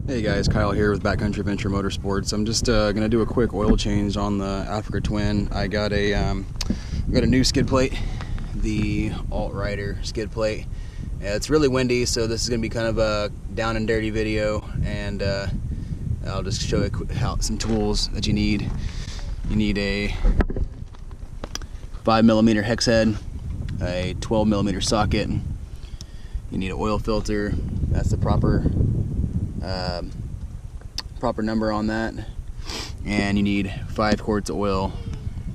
Hey guys, Kyle here with Backcountry Adventure Motorsports. I'm just gonna do a quick oil change on the Africa Twin. I got a new skid plate, the Alt Rider skid plate. It's really windy, so this is gonna be kind of a down and dirty video, and I'll just show you some tools that you need. You need a 5mm hex head, a 12mm socket. You need an oil filter. That's the proper number on that, and you need 5 quarts of oil.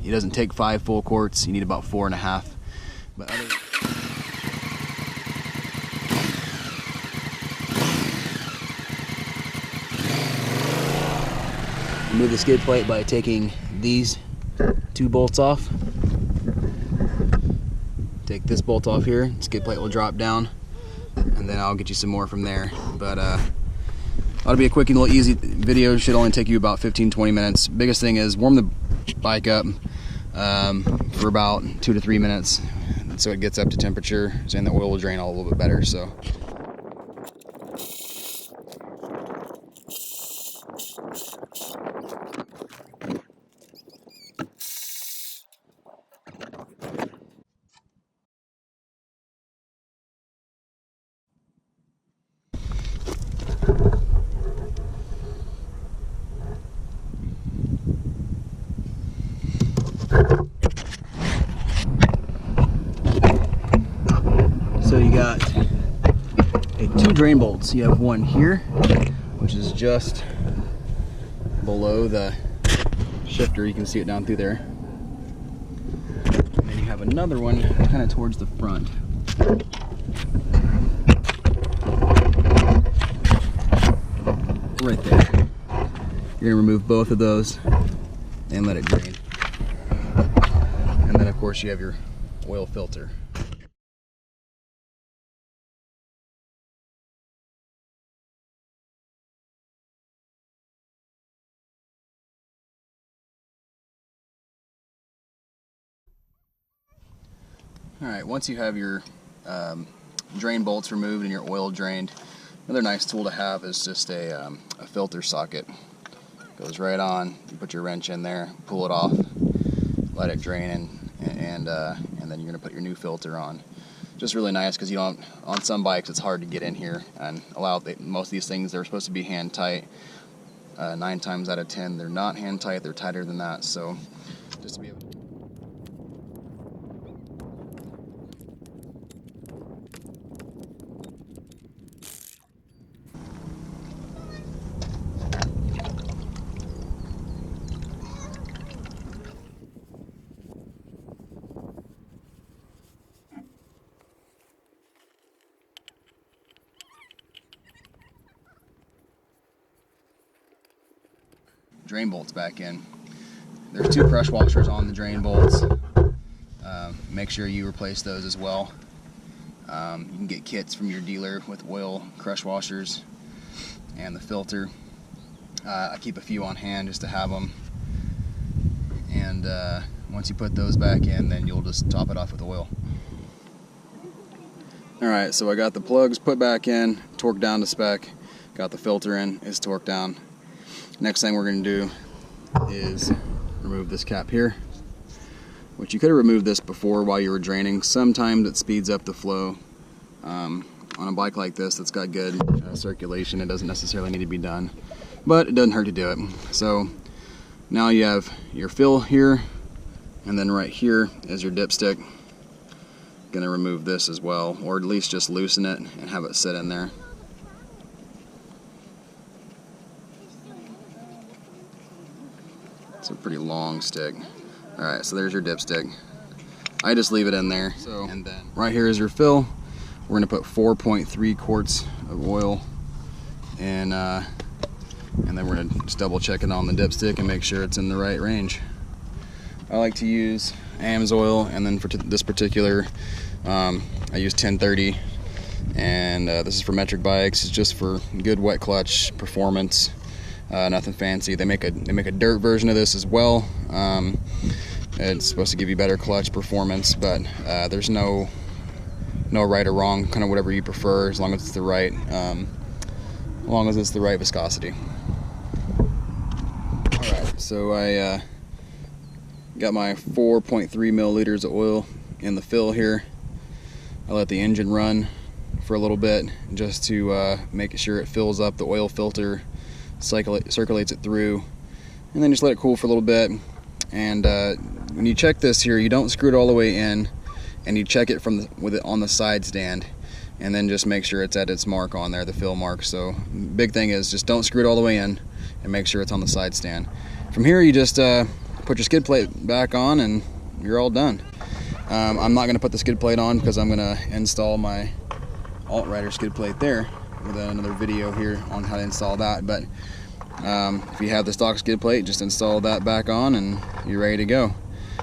It doesn't take 5 full quarts, you need about 4.5. But remove the skid plate by taking these 2 bolts off. Take this bolt off here, skid plate will drop down, and then I'll get you some more from there. But that'll be a quick and little easy video. Should only take you about 15-20 minutes. Biggest thing is warm the bike up for about 2 to 3 minutes, so it gets up to temperature, and the oil will drain a little bit better. So. So you got 2 drain bolts. You have one here, which is just below the shifter. You can see it down through there. And then you have another one kind of towards the front. Right there. You're gonna remove both of those and let it drain. And then of course you have your oil filter. Alright, once you have your drain bolts removed and your oil drained, another nice tool to have is just a filter socket. Goes right on, you put your wrench in there, pull it off, let it drain, and then you're going to put your new filter on. Just really nice because you don't, on some bikes it's hard to get in here and most of these things, they're supposed to be hand tight. 9 times out of 10 they're not hand tight, they're tighter than that. So just to be able to drain bolts back in. There's 2 crush washers on the drain bolts. Make sure you replace those as well. You can get kits from your dealer with oil crush washers and the filter. I keep a few on hand just to have them, and once you put those back in, then you'll just top it off with oil. Alright, so I got the plugs put back in, torqued down to spec, got the filter in, it's torqued down. Next thing we're going to do is remove this cap here, which you could have removed this before while you were draining. Sometimes it speeds up the flow. On a bike like this that's got good circulation, it doesn't necessarily need to be done, but it doesn't hurt to do it. So now you have your fill here, and then right here is your dipstick. Going to remove this as well, or at least just loosen it and have it sit in there. It's a pretty long stick. Alright, so there's your dipstick. I just leave it in there. So, and then right here is your fill. We're going to put 4.3 quarts of oil, and then we're going to just double check it on the dipstick and make sure it's in the right range. I like to use AMSOIL, and then for this particular, I use 1030, and this is for metric bikes. It's just for good wet clutch performance. Nothing fancy. They make a dirt version of this as well. It's supposed to give you better clutch performance, but there's no right or wrong, kind of whatever you prefer, as long as it's the right as long as it's the right viscosity. Alright, so I got my 4.3 milliliters of oil in the fill here. I let the engine run for a little bit just to make sure it fills up. The oil filter circulates it through, and then just let it cool for a little bit. And when you check this here, you don't screw it all the way in, and you check it with it on the side stand, and then just make sure it's at its mark on there, the fill mark. So big thing is just don't screw it all the way in, and make sure it's on the side stand. From here, you just put your skid plate back on, and you're all done. I'm not going to put the skid plate on because I'm going to install my alt-rider skid plate there with another video here on how to install that. But if you have the stock skid plate, just install that back on and you're ready to go.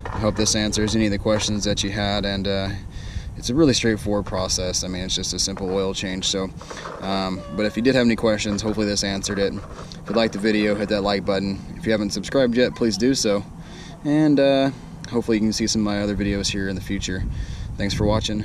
I hope this answers any of the questions that you had, and it's a really straightforward process. I mean, it's just a simple oil change. So but if you did have any questions, hopefully this answered it. If you liked the video, hit that like button. If you haven't subscribed yet, please do so, and hopefully you can see some of my other videos here in the future. Thanks for watching.